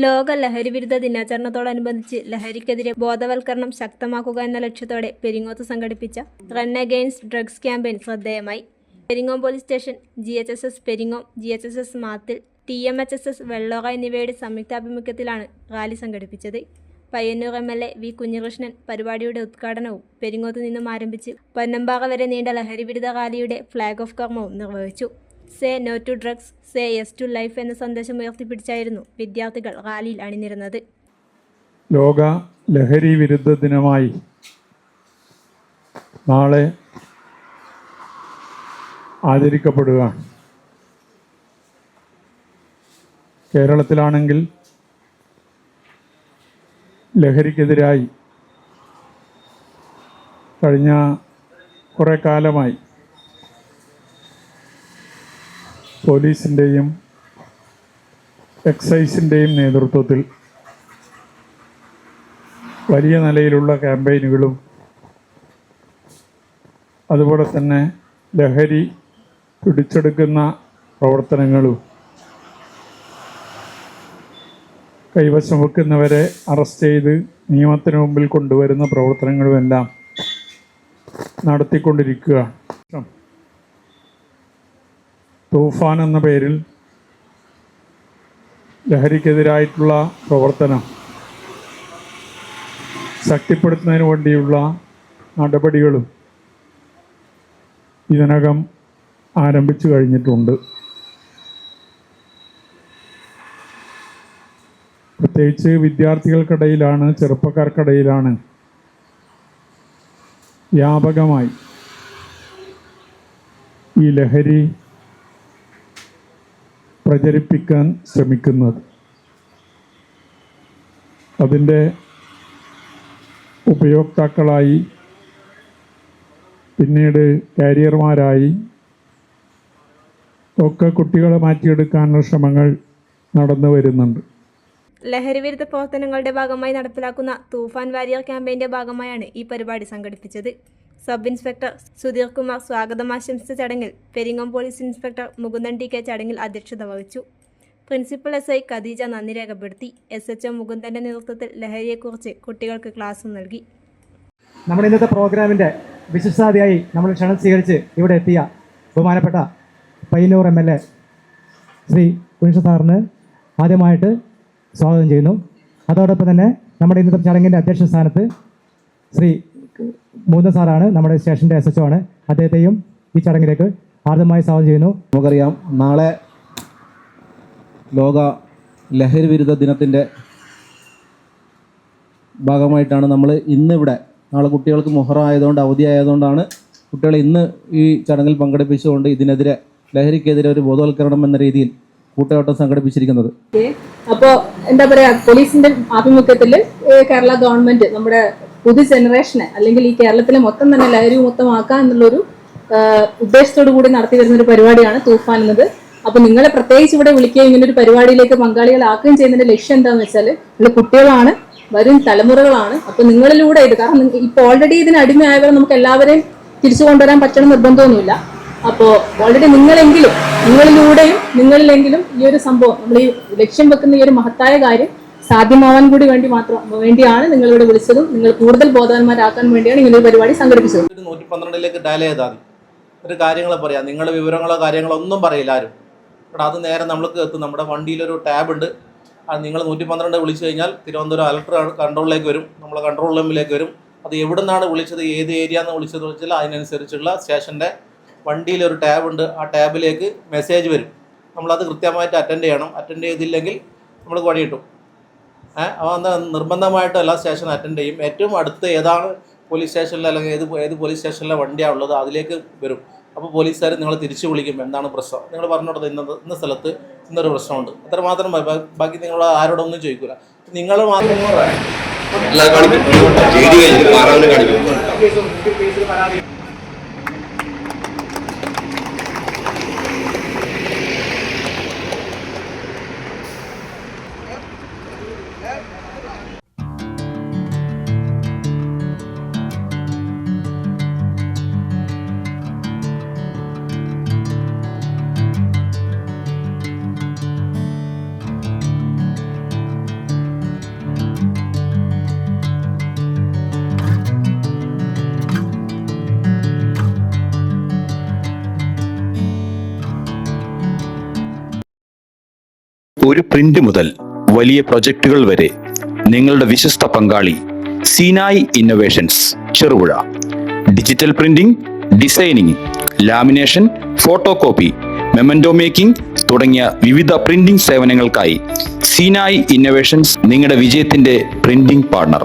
ലോക ലഹരിവിരുദ്ധ ദിനാചരണത്തോടനുബന്ധിച്ച് ലഹരിക്കെതിരെ ബോധവൽക്കരണം ശക്തമാക്കുക എന്ന ലക്ഷ്യത്തോടെ പെരിങ്ങോത്ത് സംഘടിപ്പിച്ച റൺ അഗെയിൻസ്റ്റ് ഡ്രഗ്സ് ക്യാമ്പയിൻ ശ്രദ്ധേയമായി. Peringome police station, GHSS Peringome, GHSS മാത്തിൽ, TMHSS Vellora എന്നിവയുടെ സംയുക്താഭിമുഖ്യത്തിലാണ് റാലി സംഘടിപ്പിച്ചത്. Payyanur MLA V. കുഞ്ഞികൃഷ്ണൻ പരിപാടിയുടെ ഉദ്ഘാടനവും പെരിങ്ങോത്ത് നിന്നും ആരംഭിച്ച് പന്നമ്പാറ വരെ നീണ്ട ലഹരിവിരുദ്ധ റാലിയുടെ ഫ്ളാഗ് ഓഫ് കർമ്മവും നിർവഹിച്ചു. Say no to drugs, say yes to life എന്ന സന്ദേശം ഉയർത്തിപ്പിടിച്ചായിരുന്നു വിദ്യാർത്ഥികൾ റാലിയിൽ അണിനിരുന്നത്. ലോക ലഹരി വിരുദ്ധ ദിനമായി നാളെ ആചരിക്കപ്പെടുകയാണ്. കേരളത്തിലാണെങ്കിൽ ലഹരിക്കെതിരായി കഴിഞ്ഞ കുറേ കാലമായി പോലീസിൻ്റെയും എക്സൈസിൻ്റെയും നേതൃത്വത്തിൽ വലിയ നിലയിലുള്ള ക്യാമ്പയിനുകളും അതുപോലെ തന്നെ ലഹരി പിടിച്ചെടുക്കുന്ന പ്രവർത്തനങ്ങളും കൈവശം വെക്കുന്നവരെ അറസ്റ്റ് ചെയ്ത് നിയമത്തിന് മുമ്പിൽ കൊണ്ടുവരുന്ന പ്രവർത്തനങ്ങളുമെല്ലാം നടത്തിക്കൊണ്ടിരിക്കുകയാണ്. തൂഫാൻ എന്ന പേരിൽ ലഹരിക്കെതിരായിട്ടുള്ള പ്രവർത്തനം ശക്തിപ്പെടുത്തുന്നതിന് വേണ്ടിയുള്ള നടപടികളും ഇതിനകം ആരംഭിച്ചു കഴിഞ്ഞിട്ടുണ്ട്. പ്രത്യേകിച്ച് വിദ്യാർത്ഥികൾക്കിടയിലാണ്, ചെറുപ്പക്കാർക്കിടയിലാണ് വ്യാപകമായി ഈ ലഹരി പ്രചരിപ്പിക്കാൻ ശ്രമിക്കുന്നത്. അതിൻ്റെ ഉപയോക്താക്കളായി പിന്നീട് കാരിയർമാരായി ഒക്കെ കുട്ടികളെ മാറ്റിയെടുക്കാനുള്ള ശ്രമങ്ങൾ നടന്നു വരുന്നുണ്ട്. ലഹരിവിരുദ്ധ പ്രവർത്തനങ്ങളുടെ ഭാഗമായി നടപ്പിലാക്കുന്ന തൂഫാൻ വാരിയർ ക്യാമ്പയിൻ്റെ ഭാഗമായാണ് ഈ പരിപാടി സംഘടിപ്പിച്ചത്. സബ് ഇൻസ്പെക്ടർ സുധീർ കുമാർ സ്വാഗതം ആശംസിച്ച ചടങ്ങിൽ Peringome police inspector Mukundan TK ചടങ്ങിൽ അധ്യക്ഷത വഹിച്ചു. പ്രിൻസിപ്പൽ SI ഖദീജ നന്ദി രേഖപ്പെടുത്തി. SHO മുകുന്ദൻ്റെ നേതൃത്വത്തിൽ ലഹരിയെക്കുറിച്ച് കുട്ടികൾക്ക് ക്ലാസ് നൽകി. നമ്മുടെ ഇന്നത്തെ പ്രോഗ്രാമിൻ്റെ വിശിഷ്ടാതിഥിയായി നമ്മൾ ക്ഷണം സ്വീകരിച്ച് ഇവിടെ എത്തിയ ബഹുമാനപ്പെട്ട പയ്യന്നൂർ MLA ശ്രീ കുഞ്ഞികൃഷ്ണൻ സാറിന് ആദ്യമായിട്ട് സ്വാഗതം ചെയ്യുന്നു. അതോടൊപ്പം തന്നെ നമ്മുടെ ഇന്നത്തെ ചടങ്ങിൻ്റെ അധ്യക്ഷ സ്ഥാനത്ത് ശ്രീ മൂന്ന സാറാണ്, നമ്മുടെ സ്റ്റേഷൻ്റെ SHO ആണ്. അദ്ദേഹത്തെയും ഈ ചടങ്ങിലേക്ക് ആദ്യമായി സ്വാഗതം ചെയ്യുന്നു. നമുക്കറിയാം, നാളെ ലോക ലഹരി വിരുദ്ധ ദിനത്തിൻ്റെ ഭാഗമായിട്ടാണ് നമ്മൾ ഇന്നിവിടെ, നാളെ കുട്ടികൾക്ക് മുഹറം ആയതുകൊണ്ട്, അവധി ആയതുകൊണ്ടാണ് കുട്ടികളെ ഇന്ന് ഈ ചടങ്ങിൽ പങ്കെടുപ്പിച്ചുകൊണ്ട് ഇതിനെതിരെ, ലഹരിക്കെതിരെ ഒരു ബോധവൽക്കരണം എന്ന രീതിയിൽ കൂട്ടയോട്ടം സംഘടിപ്പിച്ചിരിക്കുന്നത്. അപ്പോൾ എന്താ പറയുക, പോലീസിന്റെ ആഭിമുഖ്യത്തിൽ കേരള ഗവൺമെന്റ് നമ്മുടെ പുതു ജനറേഷനെ, അല്ലെങ്കിൽ ഈ കേരളത്തിലെ മൊത്തം തന്നെ ലഹരി മുക്തമാക്കാം എന്നുള്ളൊരു ഉദ്ദേശത്തോടു കൂടി നടത്തി വരുന്ന ഒരു പരിപാടിയാണ് തൂഫാൻ എന്നത്. അപ്പൊ നിങ്ങളെ പ്രത്യേകിച്ച് ഇവിടെ വിളിക്കുകയും ഇങ്ങനെ ഒരു പരിപാടിയിലേക്ക് പങ്കാളികളാക്കുകയും ചെയ്യുന്നതിന്റെ ലക്ഷ്യം എന്താണെന്ന് വെച്ചാൽ, നിങ്ങൾ കുട്ടികളാണ്, വരും തലമുറകളാണ്. അപ്പൊ നിങ്ങളിലൂടെ ഇത്, കാരണം ഇപ്പൊ ഓൾറെഡി ഇതിന് അടിമയായവരെ നമുക്ക് എല്ലാവരെയും തിരിച്ചു കൊണ്ടുവരാൻ പറ്റണം നിർബന്ധമൊന്നുമില്ല. അപ്പോൾ ഓൾറെഡി നിങ്ങളിലെങ്കിലും ഈ ഒരു സംഭവം, നമ്മൾ ഈ ലക്ഷ്യം വെക്കുന്ന ഈ ഒരു മഹത്തായ കാര്യം സാധ്യമാവാൻ കൂടി വേണ്ടിയാണ് നിങ്ങളിവിടെ വിളിച്ചതും നിങ്ങൾ കൂടുതൽ ബോധവാന്മാരാക്കാൻ വേണ്ടിയാണ് ഇങ്ങനെ ഒരു പരിപാടി സംഘടിപ്പിച്ചത്. 112 ഡയൽ ചെയ്താൽ മതി, ഒരു കാര്യങ്ങൾ പറയാം, നിങ്ങളുടെ വിവരങ്ങളോ കാര്യങ്ങളോ ഒന്നും പറയില്ല ആരും. അത് നേരെ നമ്മൾക്ക് എത്തും. നമ്മുടെ വണ്ടിയിലൊരു ടാബ് ഉണ്ട്, അത് നിങ്ങൾ 112 വിളിച്ചു കഴിഞ്ഞാൽ തിരുവനന്തപുരം അലക്ടർ കൺട്രോളിലേക്ക് വരും, നമ്മളെ കൺട്രോൾ റൂമിലേക്ക് വരും. അത് എവിടെ നിന്നാണ് വിളിച്ചത്, ഏത് ഏരിയ എന്ന് വിളിച്ചത് വെച്ചാൽ അതിനനുസരിച്ചുള്ള സ്റ്റേഷൻ്റെ വണ്ടിയിലൊരു ടാബ് ഉണ്ട്, ആ ടാബിലേക്ക് മെസ്സേജ് വരും. നമ്മളത് കൃത്യമായിട്ട് അറ്റൻഡ് ചെയ്യണം. അറ്റൻഡ് ചെയ്തില്ലെങ്കിൽ നമ്മൾ പണി കിട്ടും. അപ്പോൾ നിർബന്ധമായിട്ട് എല്ലാ സ്റ്റേഷനും അറ്റൻഡ് ചെയ്യും. ഏറ്റവും അടുത്ത് ഏതാണ് പോലീസ് സ്റ്റേഷനിൽ, അല്ലെങ്കിൽ ഏത് പോലീസ് സ്റ്റേഷനിലെ വണ്ടിയാണ് ഉള്ളത് അതിലേക്ക് വരും. അപ്പോൾ പോലീസുകാർ നിങ്ങളെ തിരിച്ചു വിളിക്കും, എന്താണ് പ്രശ്നം, നിങ്ങൾ പറഞ്ഞു കൊടുത്തത് ഇന്ന സ്ഥലത്ത് ഇന്നൊരു പ്രശ്നമുണ്ട്, അത്രമാത്രം. ബാക്കി നിങ്ങൾ ആരോടൊന്നും ചോദിക്കില്ല, നിങ്ങൾ മാത്രം. ഒരു പ്രിന്റ് മുതൽ വലിയ പ്രൊജക്ടുകൾ വരെ നിങ്ങളുടെ വിശ്വസ്ത പങ്കാളി Sinai innovations Cherupuzha. Digital printing, designing, lamination, photo copy, memento making തുടങ്ങിയ വിവിധ പ്രിന്റിംഗ് സേവനങ്ങൾക്കായി സീനായ് ഇന്നോവേഷൻസ് നിങ്ങളുടെ വിജയത്തിന്റെ പ്രിന്റിംഗ് പാർട്ണർ.